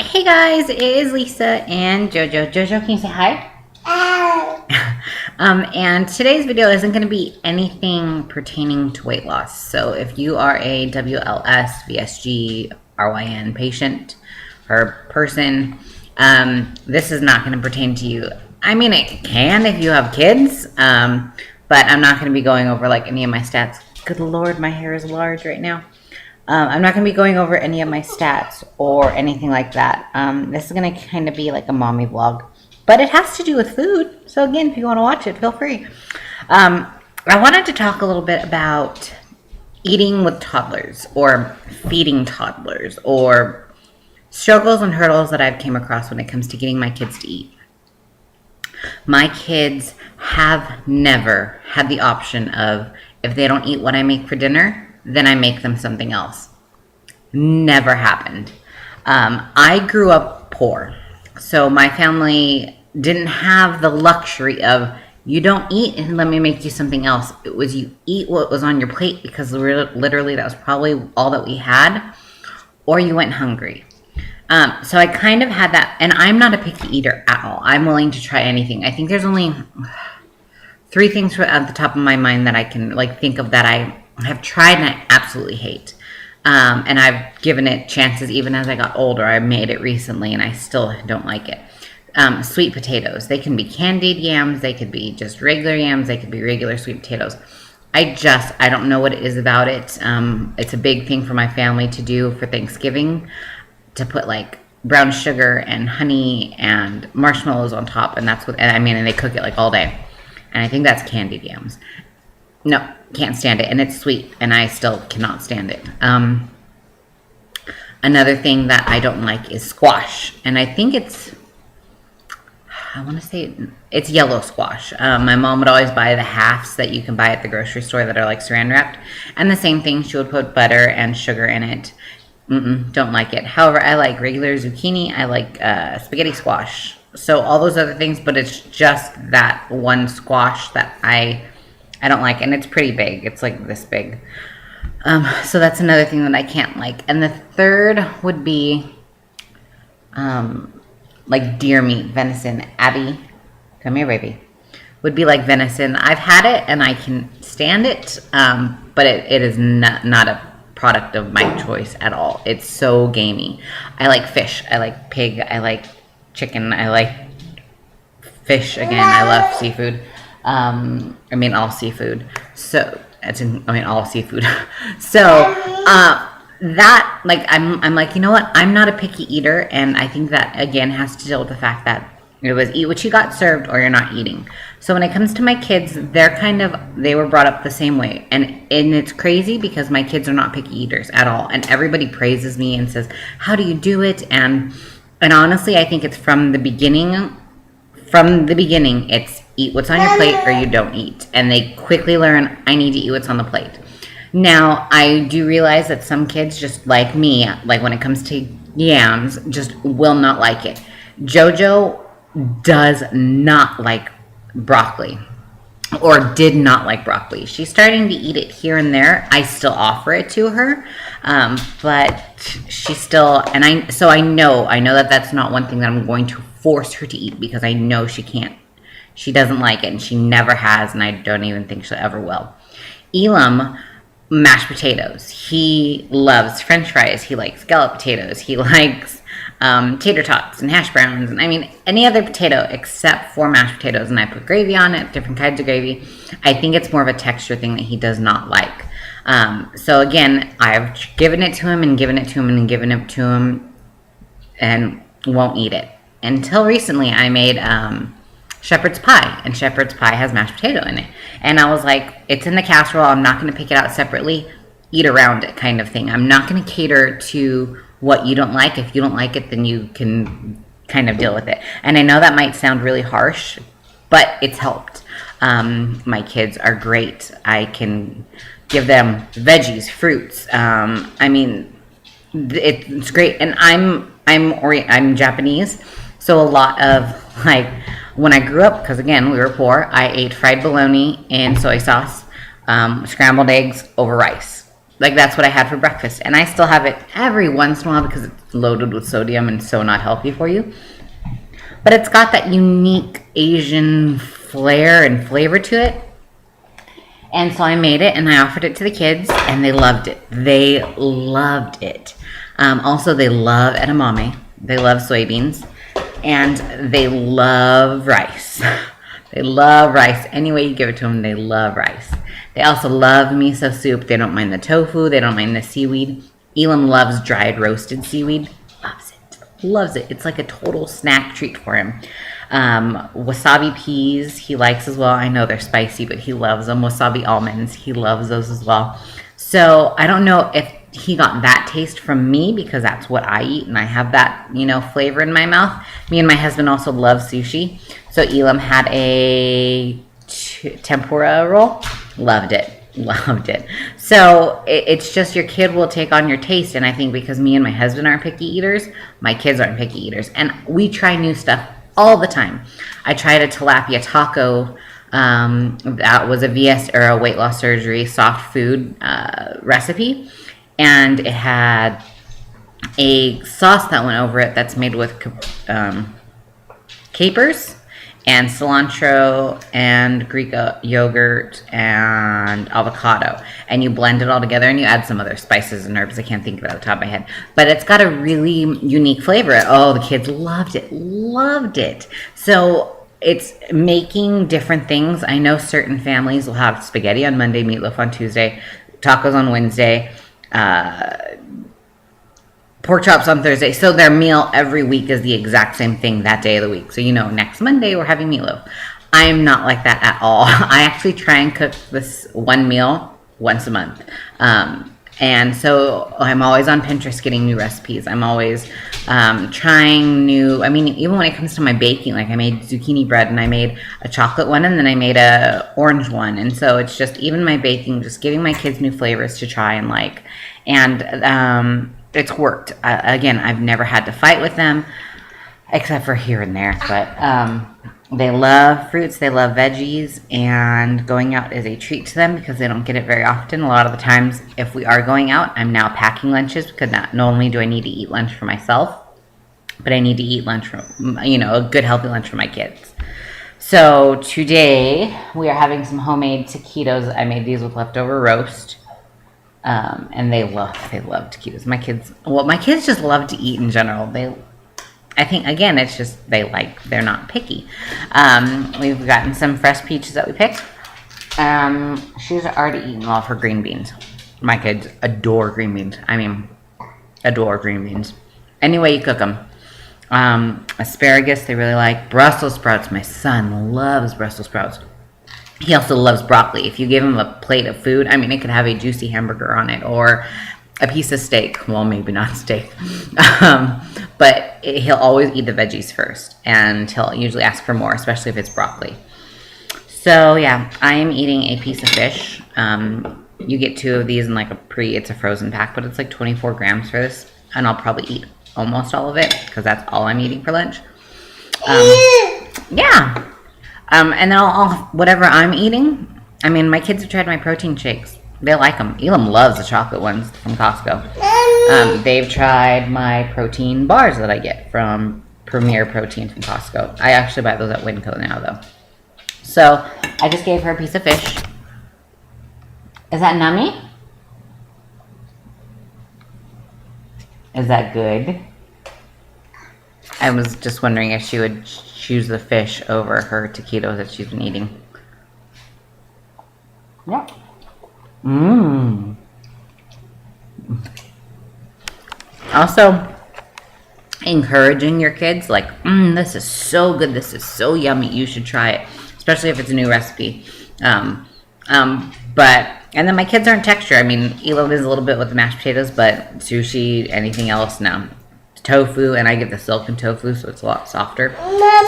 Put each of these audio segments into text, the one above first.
Hey guys, it is Lisa and Jojo. Jojo, can you say hi? And today's video isn't going to be anything pertaining to weight loss. So if you are a WLS, VSG, RYN patient or person, this is not going to pertain to you. I mean, it can if you have kids, but I'm not going to be going over like any of my stats. Good Lord, my hair is large right now. I'm not going to be going over any of my stats or anything like that. This is going to kind of be like a mommy vlog. But it has to do with food. So again, if you want to watch it, feel free. I wanted to talk a little bit about eating with toddlers or feeding toddlers or struggles and hurdles that I've came across when it comes to getting my kids to eat. My kids have never had the option of, if they don't eat what I make for dinner, then I make them something else. Never happened. I grew up poor. So my family didn't have the luxury of, you don't eat and let me make you something else. It was you eat what was on your plate, because literally that was probably all that we had, or you went hungry. So I kind of had that, and I'm not a picky eater at all. I'm willing to try anything. I think there's only 3 things at the top of my mind that I can think of that I have tried and I absolutely hate. And I've given it chances even as I got older. I made it recently and I still don't like it. Sweet potatoes. They can be candied yams. They could be just regular yams. They could be regular sweet potatoes. I don't know what it is about it. It's a big thing for my family to do for Thanksgiving, to put like brown sugar and honey and marshmallows on top. And that's what, and they cook it like all day. And I think that's candied yams. No, can't stand it. And it's sweet, and I still cannot stand it. Another thing that I don't like is squash. And I think I want to say it's yellow squash. My mom would always buy the halves that you can buy at the grocery store that are like saran wrapped. And the same thing, she would put butter and sugar in it. Don't like it. However, I like regular zucchini. I like spaghetti squash. So all those other things, but it's just that one squash that I don't like, and it's pretty big. It's like this big. So that's another thing that I can't like. And the third would be like deer meat, venison. Abby, come here, baby. Would be like venison. I've had it and I can stand it, but it is not a product of my choice at all. It's so gamey. I like fish. I like pig. I like chicken. I like fish again. I love seafood. All seafood. So all seafood. So that, like, I'm like, you know what? I'm not a picky eater, and I think that again has to deal with the fact that it was eat what you got served or you're not eating. So when it comes to my kids, they were brought up the same way, and it's crazy because my kids are not picky eaters at all, and everybody praises me and says, how do you do it? And honestly, I think it's from the beginning. It's eat what's on your plate or you don't eat. And they quickly learn, I need to eat what's on the plate. Now, I do realize that some kids, just like me, like when it comes to yams, just will not like it. Jojo does not like broccoli, or did not like broccoli. She's starting to eat it here and there. I still offer it to her, but she still, and I know that that's not one thing that I'm going to force her to eat, because I know she can't. She doesn't like it, and she never has, and I don't even think she ever will. Elam, mashed potatoes. He loves French fries. He likes scalloped potatoes. He likes tater tots and hash browns, and any other potato except for mashed potatoes. And I put gravy on it, different kinds of gravy. I think it's more of a texture thing that he does not like. So again, I've given it to him and given it to him and given it to him, and won't eat it. Until recently, I made shepherd's pie, and shepherd's pie has mashed potato in it. And I was like, it's in the casserole. I'm not going to pick it out separately. Eat around it, kind of thing. I'm not going to cater to what you don't like. If you don't like it, then you can kind of deal with it. And I know that might sound really harsh, but it's helped. My kids are great. I can give them veggies, fruits. It's great. And I'm Japanese, so a lot of when I grew up, because again we were poor, I ate fried bologna and soy sauce, scrambled eggs over rice. Like, that's what I had for breakfast. And I still have it every once in a while because it's loaded with sodium and so not healthy for you. But it's got that unique Asian flair and flavor to it. And so I made it and I offered it to the kids and they loved it. They loved it. Also, they love edamame. They love soybeans. And they love rice. They love rice. Any way you give it to them, they love rice. They also love miso soup. They don't mind the tofu. They don't mind the seaweed. Elam loves dried roasted seaweed. Loves it. Loves it. It's like a total snack treat for him. Wasabi peas he likes as well. I know they're spicy, but he loves them. Wasabi almonds, he loves those as well. So I don't know if he got that taste from me because that's what I eat and I have that, you know, flavor in my mouth. Me and my husband also love sushi. So Elam had a tempura roll. Loved it. Loved it. So it's just your kid will take on your taste. And I think because me and my husband aren't picky eaters, my kids aren't picky eaters. And we try new stuff all the time. I tried a tilapia taco. That was a VS or a weight loss surgery soft food recipe. And it had a sauce that went over it that's made with capers and cilantro and Greek yogurt and avocado. And you blend it all together and you add some other spices and herbs. I can't think of it off the top of my head. But it's got a really unique flavor. Oh, the kids loved it. Loved it. So it's making different things. I know certain families will have spaghetti on Monday, meatloaf on Tuesday, tacos on Wednesday, pork chops on Thursday. So their meal every week is the exact same thing that day of the week. So, you know, next Monday we're having meatloaf. I'm not like that at all. I actually try and cook this one meal once a month. And so I'm always on Pinterest getting new recipes. I'm always trying new, I mean, even when it comes to my baking, like I made zucchini bread and I made a chocolate one and then I made a orange one. And so it's just, even my baking, just giving my kids new flavors to try and like. And it's worked. Again, I've never had to fight with them, except for here and there. But they love fruits, they love veggies, and going out is a treat to them because they don't get it very often. A lot of the times, if we are going out, I'm now packing lunches because not only do I need to eat lunch for myself, but I need to eat lunch for, you know, a good healthy lunch for my kids. So today we are having some homemade taquitos. I made these with leftover roast. And they love taquitos. My kids just love to eat in general. I think, again, it's just, they're not picky. We've gotten some fresh peaches that we picked. She's already eaten all of her green beans. My kids adore green beans. I mean, adore green beans. Any way you cook them. Asparagus, they really like. Brussels sprouts, my son loves Brussels sprouts. He also loves broccoli. If you give him a plate of food, I mean, it could have a juicy hamburger on it or a piece of steak. Well, maybe not steak. But he'll always eat the veggies first. And he'll usually ask for more, especially if it's broccoli. So, yeah, I am eating a piece of fish. You get 2 of these in like it's a frozen pack, but it's like 24 grams for this. And I'll probably eat almost all of it because that's all I'm eating for lunch. Yeah. And then whatever I'm eating, I mean, my kids have tried my protein shakes. They like them. Elam loves the chocolate ones from Costco. They've tried my protein bars that I get from Premier Protein from Costco. I actually buy those at Winco now, though. So I just gave her a piece of fish. Is that nummy? Is that good? I was just wondering if she would choose the fish over her taquitos that she's been eating. Yep. Mmm. Also, encouraging your kids, like, this is so good, this is so yummy, you should try it, especially if it's a new recipe. And then my kids aren't texture. I mean, Elam is a little bit with the mashed potatoes, but sushi, anything else, no. Tofu, and I get the silken tofu, so it's a lot softer.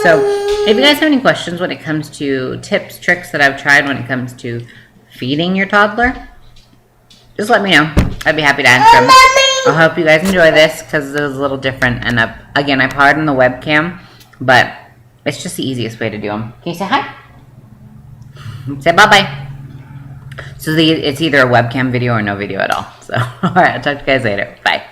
So if you guys have any questions when it comes to tips, tricks that I've tried when it comes to feeding your toddler, just let me know. I'd be happy to answer them. I hope you guys enjoy this because it was a little different. And again, I pardon the webcam, but it's just the easiest way to do them. Can you say hi? Say bye-bye. So it's either a webcam video or no video at all. So So, all right, I'll talk to you guys later. Bye.